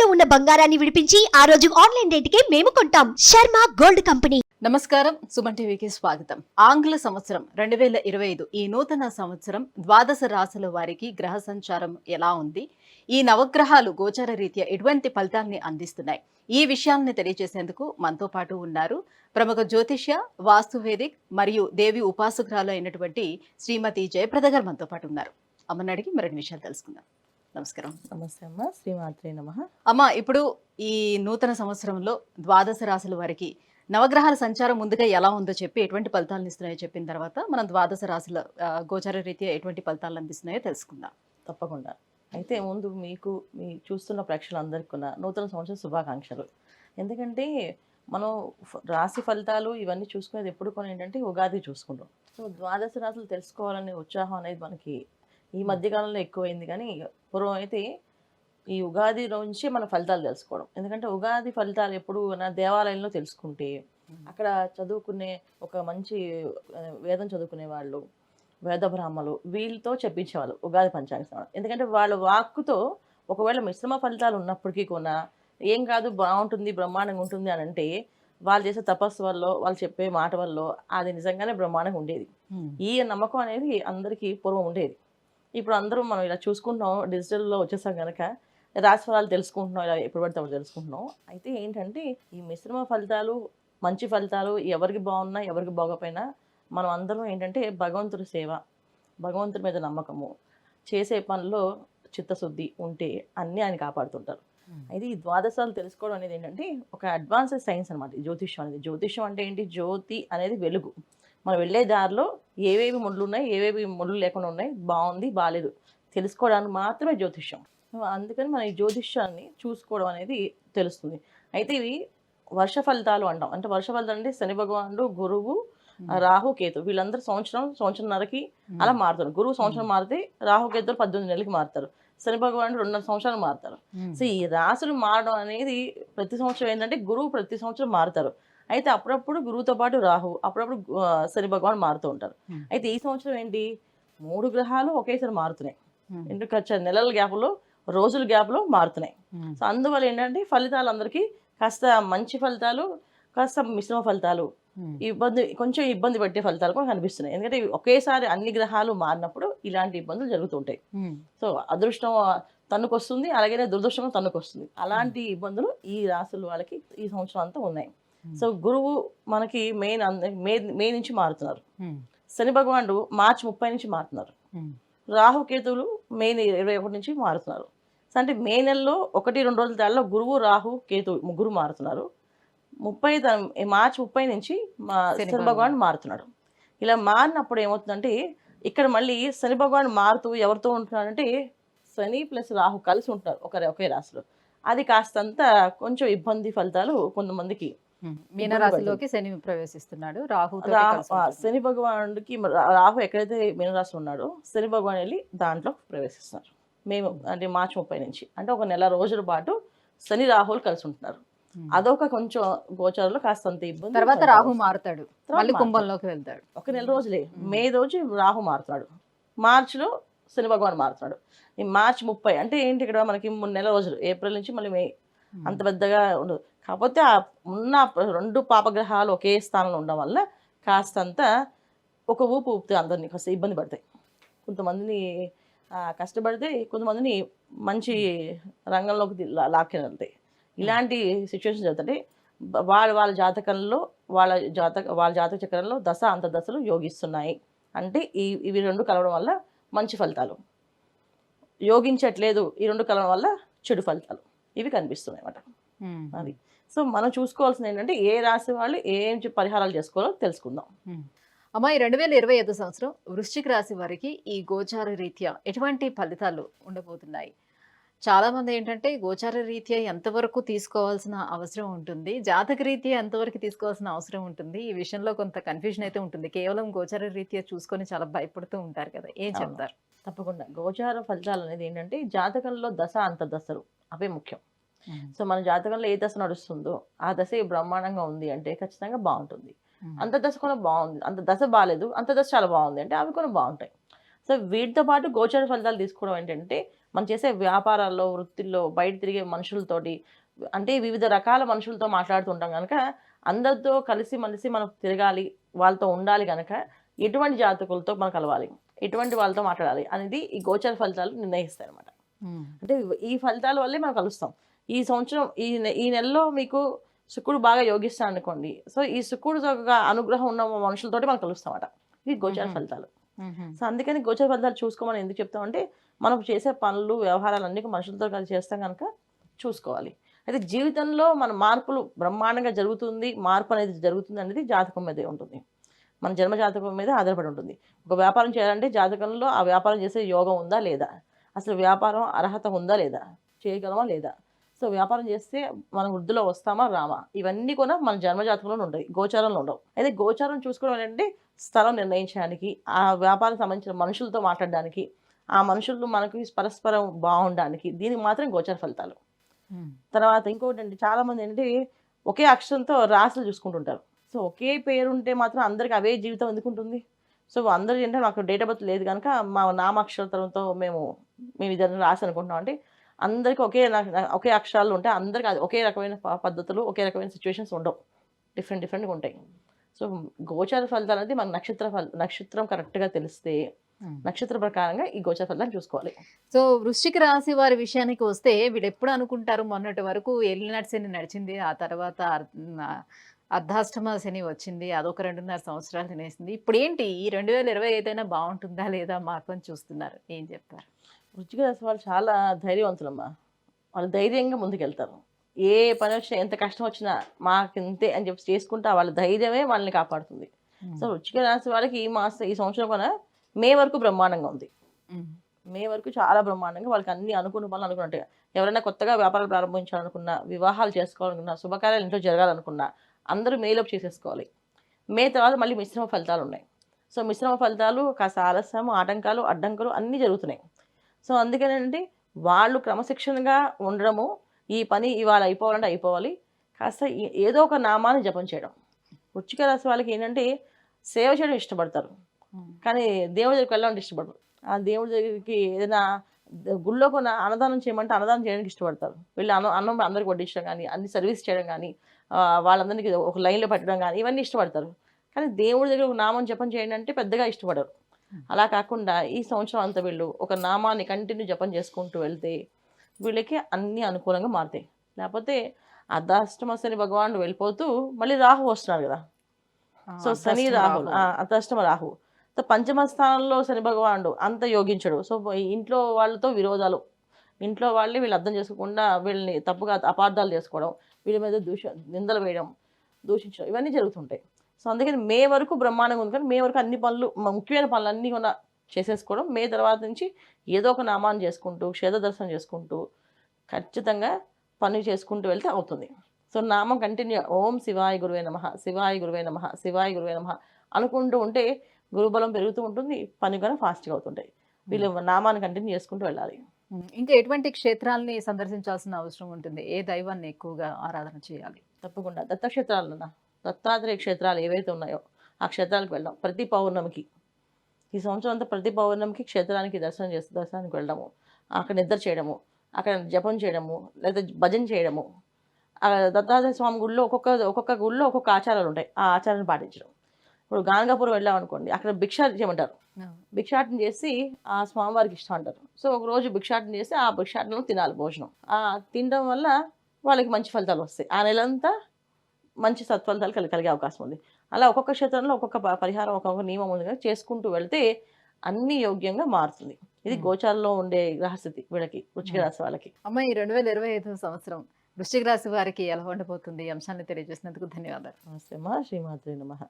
ఇంట్లో ఉన్న బంగారాన్ని విడిపించి ఆ రోజు ఆన్లైన్ రేటుకే మేము కొంటాం. Sharma gold company. నమస్కారం, సుమన్ టీవీకి స్వాగతం. ఆంగ్ల సంవత్సరం 2025 ఈ నూతన సంవత్సరం ద్వాదశ రాశుల వారికి గ్రహ సంచారం ఎలా ఉంది, ఈ నవగ్రహాలు గోచార రీత్యా ఎటువంటి ఫలితాన్ని అందిస్తున్నాయి, ఈ విషయాలను తెలియజేసేందుకు మనతో పాటు ఉన్నారు ప్రముఖ జ్యోతిష్య, వాస్తువేదిక్ మరియు దేవి ఉపాసకురాలు అయినటువంటి శ్రీమతి జయప్రద గారు మనతో పాటు ఉన్నారు. అమ్మని అడిగి మరిన్ని విషయాలు తెలుసుకుందాం. నమస్కారం. నమస్తే అమ్మ. శ్రీమాత్రే నమః. అమ్మ, ఇప్పుడు ఈ నూతన సంవత్సరంలో ద్వాదశ రాశుల వారికి నవగ్రహాల సంచారం ముందుగా ఎలా ఉందో చెప్పి ఎటువంటి ఫలితాలను ఇస్తున్నాయో చెప్పిన తర్వాత మనం ద్వాదశ రాశుల గోచార రీత్యా ఎటువంటి ఫలితాలు అందిస్తున్నాయో తెలుసుకుందాం. తప్పకుండా. అయితే ముందు మీకు మీ చూస్తున్న ప్రేక్షకులందరికీ కూడా నూతన సంవత్సర శుభాకాంక్షలు. ఎందుకంటే మనం రాశి ఫలితాలు ఇవన్నీ చూసుకునేది ఎప్పుడు కొన్ని ఏంటంటే ఉగాది చూసుకుంటాం. సో ద్వాదశ రాశులు తెలుసుకోవాలనే ఉత్సాహం అనేది మనకి ఈ మధ్యకాలంలో ఎక్కువైంది. కానీ పూర్వం అయితే ఈ ఉగాది నుంచి మన ఫలితాలు తెలుసుకోవడం. ఎందుకంటే ఉగాది ఫలితాలు ఎప్పుడు నా దేవాలయంలో తెలుసుకుంటే అక్కడ చదువుకునే ఒక మంచి వేదం చదువుకునే వాళ్ళు, వేద బ్రాహ్మలు వీళ్ళతో చెప్పించేవాళ్ళు ఉగాది పంచాంగ శ్రవణం. ఎందుకంటే వాళ్ళ వాక్కుతో ఒకవేళ మిశ్రమ ఫలితాలు ఉన్నప్పటికీ కూడా ఏం కాదు, బాగుంటుంది, బ్రహ్మాండంగా ఉంటుంది అని అంటే వాళ్ళు చేసే తపస్సు వల్ల, వాళ్ళు చెప్పే మాట వల్ల అది నిజంగానే బ్రహ్మాండంగా ఉండేది. ఈ నమ్మకం అనేది అందరికీ పూర్వం ఉండేది. ఇప్పుడు అందరూ మనం ఇలా చూసుకుంటున్నాం, డిజిటల్లో వచ్చేసాం కనుక రాశి ఫలాలు తెలుసుకుంటున్నాం, ఇలా ఎప్పుడు పడితే అప్పుడు తెలుసుకుంటున్నాం. అయితే ఏంటంటే ఈ మిశ్రమ ఫలితాలు, మంచి ఫలితాలు ఎవరికి బాగున్నా ఎవరికి బాగోపోయినా మనం అందరం ఏంటంటే భగవంతుడి సేవ, భగవంతుడి మీద నమ్మకము, చేసే పనిలో చిత్తశుద్ధి ఉంటే అన్నీ ఆయన కాపాడుతుంటారు. అయితే ఈ ద్వాదశాలు తెలుసుకోవడం అనేది ఏంటంటే ఒక అడ్వాన్స్డ్ సైన్స్ అనమాట. జ్యోతిష్యం అనేది, జ్యోతిష్యం అంటే ఏంటి, జ్యోతి అనేది వెలుగు. మనం వెళ్ళే దారిలో ఏవేవి ముళ్ళు ఉన్నాయి, ఏవేవి ముళ్ళు లేకుండా ఉన్నాయి, బాగుంది బాగాలేదు తెలుసుకోవడానికి మాత్రమే జ్యోతిష్యం. అందుకని మనం ఈ జ్యోతిష్యాన్ని చూసుకోవడం అనేది తెలుస్తుంది. అయితే ఇవి వర్ష ఫలితాలు అంటాం. అంటే వర్ష ఫలితాలు అంటే శని భగవానుడు, గురువు, రాహు, కేతు వీళ్ళందరూ సంవత్సరంన్నరకి అలా మారుతారు. గురువు సంవత్సరం మారితే రాహు కేతులు 18 నెలలకి మారుతారు. శని భగవానుడు 2.5 సంవత్సరాలు మారుతారు. సో ఈ రాశులు మారడం అనేది ప్రతి సంవత్సరం ఏంటంటే గురువు ప్రతి సంవత్సరం మారుతారు. అయితే అప్పుడప్పుడు గురువుతో పాటు రాహు, అప్పుడప్పుడు శని భగవాన్ మారుతూ ఉంటారు. అయితే ఈ సంవత్సరం ఏంటి, 3 గ్రహాలు ఒకేసారి మారుతున్నాయి. ఎందుకు నెలల గ్యాప్లో, రోజుల గ్యాప్లో మారుతున్నాయి. సో అందువల్ల ఏంటంటే ఫలితాలు అందరికీ కాస్త మంచి ఫలితాలు, కాస్త మిశ్రమ ఫలితాలు, కొంచెం ఇబ్బంది పెట్టే ఫలితాలు కూడా కనిపిస్తున్నాయి. ఎందుకంటే ఒకేసారి అన్ని గ్రహాలు మారినప్పుడు ఇలాంటి ఇబ్బందులు జరుగుతుంటాయి. సో అదృష్టం తన్నుకొస్తుంది, అలాగే దురదృష్టం తన్నుకొస్తుంది. అలాంటి ఇబ్బందులు ఈ రాశుల వాళ్ళకి ఈ సంవత్సరం అంతా ఉన్నాయి. సో గురువు మనకి మే నుంచి మారుతున్నారు. శని భగవానుడు మార్చి 30 నుంచి మారుతున్నారు. రాహుకేతువులు మే 21 నుంచి మారుతున్నారు. సో అంటే మే నెలలో 1-2 రోజుల తేడాలో గురువు, రాహు, కేతు ముగ్గురు మారుతున్నారు. మార్చి 30 నుంచి శని భగవానుడు మారుతున్నాడు. ఇలా మారినప్పుడు ఏమవుతుందంటే ఇక్కడ మళ్ళీ శని భగవానుడు మారుతూ ఎవరితో ఉంటున్నాడంటే శని ప్లస్ రాహు కలిసి ఉంటున్నారు ఒకే రాశిలో. అది కాస్తంత కొంచెం ఇబ్బంది ఫలితాలు కొంతమందికి. మీనరాశిలోకి శని ప్రవేశిస్తున్నాడు. శని భగవానుడికి రాహు ఎక్కడైతే మీనరాశి ఉన్నాడో శని భగవాన్ వెళ్ళి దాంట్లో ప్రవేశిస్తున్నారు. మేము అంటే మార్చి 30 నుంచి అంటే ఒక నెల రోజుల పాటు శని రాహులు కలిసి ఉంటున్నారు. అదొక కొంచెం గోచారంలో కాస్తంత ఇబ్బంది. తర్వాత రాహు మారుతాడు, మళ్ళీ కుంభంలోకి వెళ్తాడు. ఒక నెల రోజులే, మే రోజు రాహు మారుతున్నాడు, మార్చిలో శని భగవాన్ మారుతున్నాడు. ఈ మార్చి 30 అంటే ఏంటి, ఇక్కడ మనకి 3 నెలల రోజులు, ఏప్రిల్ నుంచి మళ్ళీ మే, అంత పెద్దగా ఉండదు. కాకపోతే ఆ ఉన్న 2 పాపగ్రహాలు ఒకే స్థానంలో ఉండడం వల్ల కాస్తంత ఒక ఊపు ఊపితే అందరినీ కాస్త ఇబ్బంది పడతాయి. కొంతమందిని కష్టపడితే కొంతమందిని మంచి రంగంలోకి లాక్కి వెళ్తాయి. ఇలాంటి సిచ్యువేషన్ జరుగుతుంటే వాళ్ళ జాతకంలో వాళ్ళ జాతక చక్రంలో దశ అంతర్దశలు యోగిస్తున్నాయి అంటే ఇవి 2 కలవడం వల్ల మంచి ఫలితాలు, యోగించట్లేదు ఈ 2 కలవడం వల్ల చెడు ఫలితాలు ఇవి కనిపిస్తున్నాయి అన్నమాట. అది సో మనం చూసుకోవాల్సింది ఏంటంటే ఏ రాశి వాళ్ళు ఏం పరిహారాలు చేసుకోవాలో తెలుసుకుందాం. అమ్మా, ఈ 2025 సంవత్సరం వృశ్చిక రాశి వారికి ఈ గోచార రీత్యా ఎటువంటి ఫలితాలు ఉండబోతున్నాయి? చాలా మంది ఏంటంటే గోచార రీత్యా ఎంతవరకు తీసుకోవాల్సిన అవసరం ఉంటుంది, జాతక రీత్యా ఎంతవరకు తీసుకోవాల్సిన అవసరం ఉంటుంది, ఈ విషయంలో కొంత కన్ఫ్యూజన్ అయితే ఉంటుంది. కేవలం గోచార రీత్యా చూసుకొని చాలా భయపడుతూ ఉంటారు కదా, ఏం చెప్తారు? తప్పకుండా గోచార ఫలితాలు అనేది ఏంటంటే జాతకంలో దశ అంతర్దశలు అవే ముఖ్యం. సో మన జాతకంలో ఏ దశ నడుస్తుందో ఆ దశ బ్రహ్మాండంగా ఉంది అంటే ఖచ్చితంగా బాగుంటుంది. అంత దశ కూడా బాగుంది, అంత దశ బాగాలేదు, అంత దశ చాలా బాగుంది అంటే అవి కూడా బాగుంటాయి. సో వీటితో పాటు గోచార ఫలితాలు తీసుకోవడం ఏంటంటే మనం చేసే వ్యాపారాల్లో, వృత్తిల్లో, బయట తిరిగే మనుషులతోటి అంటే వివిధ రకాల మనుషులతో మాట్లాడుతుంటాం కనుక అందరితో కలిసి మలిసి మనం తిరగాలి, వాళ్ళతో ఉండాలి కనుక ఎటువంటి జాతకులతో మనం కలవాలి, ఎటువంటి వాళ్ళతో మాట్లాడాలి అనేది ఈ గోచర ఫలితాలు నిర్ణయిస్తాయి అనమాట. అంటే ఈ ఫలితాల వల్లే మనం కలుస్తాం. ఈ సంవత్సరం ఈ నెలలో మీకు శుక్రుడు బాగా యోగిస్తాడు అనుకోండి, సో ఈ శుక్రుడు ఒక అనుగ్రహం ఉన్న మనుషులతోటి మనం కలుస్తామట. ఇవి గోచర ఫలితాలు. సో అందుకని గోచర ఫలితాలు చూసుకోమని ఎందుకు చెప్తామంటే మనం చేసే పనులు, వ్యవహారాలు అన్నీ మనుషులతో కలిసి చేస్తాం కనుక చూసుకోవాలి. అయితే జీవితంలో మన మార్పులు బ్రహ్మాండంగా జరుగుతుంది, మార్పు అనేది జరుగుతుంది అనేది జాతకం మీదే ఉంటుంది, మన జన్మ జాతకం మీద ఆధారపడి ఉంటుంది. ఒక వ్యాపారం చేయాలంటే జాతకంలో ఆ వ్యాపారం చేసే యోగం ఉందా లేదా, అసలు వ్యాపారం అర్హత ఉందా లేదా, చేయగలమా లేదా, సో వ్యాపారం చేస్తే మనం వృద్ధిలో వస్తామా రామా, ఇవన్నీ కూడా మన జన్మ జాతకంలో ఉంటాయి, గోచారంలో ఉండవు. అయితే గోచారం చూసుకోవడం ఏంటంటే స్థలం నిర్ణయించడానికి, ఆ వ్యాపారం సంబంధించిన మనుషులతో మాట్లాడడానికి, ఆ మనుషులు మనకి పరస్పరం బాగుండడానికి, దీనికి మాత్రం గోచర ఫలితాలు. తర్వాత ఇంకోటి అండి, చాలా మంది ఏంటంటే ఒకే అక్షరంతో రాశులు చూసుకుంటుంటారు. సో ఒకే పేరు ఉంటే మాత్రం అందరికి అవే జీవితం ఎందుకుంటుంది. సో అందరూ ఏంటంటే నాకు డేట్ ఆఫ్ బర్త్ లేదు కనుక మా నామాక్షరంతో మేము ఇద్దరు రాసి అనుకుంటున్నాం అంటే అందరికీ ఒకే అక్షరాలు ఉంటాయి, అందరికి అది ఒకే రకమైన పద్ధతులు, ఒకే రకమైన సిచ్యువేషన్స్ ఉండవు, డిఫరెంట్గా ఉంటాయి. సో గోచార ఫలితాలు అనేది మనకు నక్షత్రం కరెక్ట్గా తెలిస్తే నక్షత్ర ప్రకారంగా ఈ గోచర ఫలితాలు చూసుకోవాలి. సో వృశ్చిక రాశి వారి విషయానికి వస్తే వీళ్ళు ఎప్పుడు అనుకుంటారు మొన్నటి వరకు ఏలినాటి శని నడిచింది, ఆ తర్వాత అర్ధాష్టమ శని వచ్చింది, అదొక 2.5 సంవత్సరాలు తినేసింది. ఇప్పుడు ఏంటి ఈ 2020 ఏదైనా బాగుంటుందా లేదా మార్పు అని చూస్తున్నారు, ఏం చెప్తారు? వృశ్చిక రాశి వాళ్ళు చాలా ధైర్యవంతులమ్మా. వాళ్ళు ధైర్యంగా ముందుకెళ్తారు. ఏ పని వచ్చినా, ఎంత కష్టం వచ్చినా మాకు ఇంతే అని చెప్పి చేసుకుంటా వాళ్ళ ధైర్యమే వాళ్ళని కాపాడుతుంది. సో వృశ్చిక రాశి వాళ్ళకి ఈ సంవత్సరం కూడా మే వరకు బ్రహ్మాండంగా ఉంది. మే వరకు చాలా బ్రహ్మాండంగా వాళ్ళకి అన్ని అనుకున్న పనులు అనుకున్నట్టుగా, ఎవరైనా కొత్తగా వ్యాపారాలు ప్రారంభించాలనుకున్నా, వివాహాలు చేసుకోవాలనుకున్నా, శుభకార్యాలు ఇంట్లో జరగాలనుకున్నా అందరూ మేలోపు చేసేసుకోవాలి. మే తర్వాత మళ్ళీ మిశ్రమ ఫలితాలు ఉన్నాయి. సో మిశ్రమ ఫలితాలు కాస్త ఆలస్యం, ఆటంకాలు, అడ్డంకులు అన్నీ జరుగుతున్నాయి. సో అందుకనేంటి వాళ్ళు క్రమశిక్షణగా ఉండడము, ఈ పని ఇవాళ అయిపోవాలంటే అయిపోవాలి, కాస్త ఏదో ఒక నామాన్ని జపం చేయడం. వృశ్చిక రాశి వాళ్ళకి ఏంటంటే సేవ చేయడం ఇష్టపడతారు, కానీ దేవుడి దగ్గరికి వెళ్ళాలంటే ఇష్టపడరు. ఆ దేవుడి దగ్గరికి ఏదైనా గుళ్ళో కొన్ని అన్నదానం చేయమంటే అన్నదానం చేయడానికి ఇష్టపడతారు. వీళ్ళు అన్నం అందరికి వడ్డించడం కానీ, అన్ని సర్వీస్ చేయడం కానీ, వాళ్ళందరికీ ఒక లైన్లో పెట్టడం కానీ ఇవన్నీ ఇష్టపడతారు. కానీ దేవుడి దగ్గర ఒక నామం జపం చేయండి అంటే పెద్దగా ఇష్టపడరు. అలా కాకుండా ఈ సంవత్సరం అంతా వీళ్ళు ఒక నామాన్ని కంటిన్యూ జపం చేసుకుంటూ వెళ్తే వీళ్ళకి అన్నీ అనుకూలంగా మారుతాయి. లేకపోతే అర్ధాష్టమ శని భగవానుడు వెళ్ళిపోతూ మళ్ళీ రాహు వస్తున్నారు కదా. సో శని రాహు, అర్ధాష్టమ రాహు. సో పంచమ స్థానంలో శని భగవానుడు అంత యోగించడు. సో ఇంట్లో వాళ్ళతో విరోధాలు, ఇంట్లో వాళ్ళని వీళ్ళు అర్థం చేసుకోకుండా వీళ్ళని తప్పుగా అపార్థాలు చేసుకోవడం, వీళ్ళ మీద నిందలు వేయడం, దూషించడం ఇవన్నీ జరుగుతుంటాయి. సో అందుకని మే వరకు బ్రహ్మాండంగా ఉంది, కానీ మే వరకు అన్ని పనులు, ముఖ్యమైన పనులు అన్నీ కూడా చేసేసుకోవడం. మే తర్వాత నుంచి ఏదో ఒక నామాన్ని చేసుకుంటూ, క్షేత్ర దర్శనం చేసుకుంటూ ఖచ్చితంగా పని చేసుకుంటూ వెళ్తే అవుతుంది. సో నామం కంటిన్యూ ఓం శివాయ గురువే నమః, శివాయ గురువే నమః, శివాయ గురువే నమః అనుకుంటూ ఉంటే గురుబలం పెరుగుతూ ఉంటుంది, పని కూడా ఫాస్ట్గా అవుతుంటాయి. వీళ్ళు నామాన్ని కంటిన్యూ చేసుకుంటూ వెళ్ళాలి. ఇంకా ఎటువంటి క్షేత్రాలని సందర్శించాల్సిన అవసరం ఉంటుంది, ఏ దైవాన్ని ఎక్కువగా ఆరాధన చేయాలి? తప్పకుండా దత్తక్షేత్రాలన్నా, దత్తాత్రేయ క్షేత్రాలు ఏవైతే ఉన్నాయో ఆ క్షేత్రాలకు వెళ్దాం. ప్రతి పౌర్ణమికి, ఈ సంవత్సరం అంతా ప్రతి పౌర్ణమికి క్షేత్రానికి దర్శనానికి వెళ్ళడము, అక్కడ నిద్ర చేయడము, అక్కడ జపం చేయడము, లేదా భజన చేయడము. దత్తాత్రేయ స్వామి గుడిలో ఒక్కొక్క గుడిలో ఒక్కొక్క ఆచారాలు ఉంటాయి, ఆ ఆచారాన్ని పాటించడం. ఇప్పుడు గానగాపురం వెళ్ళామనుకోండి, అక్కడ భిక్షాటన చేయమంటారు. భిక్షాటన చేసి ఆ స్వామివారికి ఇష్టం అంటారు. సో ఒక రోజు భిక్షాటన చేసి ఆ భిక్షాటనలో తినాలి భోజనం. తినడం వల్ల వాళ్ళకి మంచి ఫలితాలు వస్తాయి, ఆ నెలంతా మంచి సత్ఫలితాలు కలిగే అవకాశం ఉంది. అలా ఒక్కొక్క క్షేత్రంలో ఒక్కొక్క పరిహారం, ఒక్కొక్క నియమం ఉంది కదా, చేసుకుంటూ వెళ్తే అన్ని యోగ్యంగా మారుతుంది. ఇది గోచారంలో ఉండే గ్రహస్థితి వీళ్ళకి, వృశ్చిక రాశి వాళ్ళకి. అమ్మ, ఈ 2025 సంవత్సరం వృశ్చిక రాశి వారికి ఎలా ఉండబోతుంది? అంశాన్ని తెలియజేసినందుకు ధన్యవాదాలు. నమస్తే అమ్మా. శ్రీమాత్రే నమః.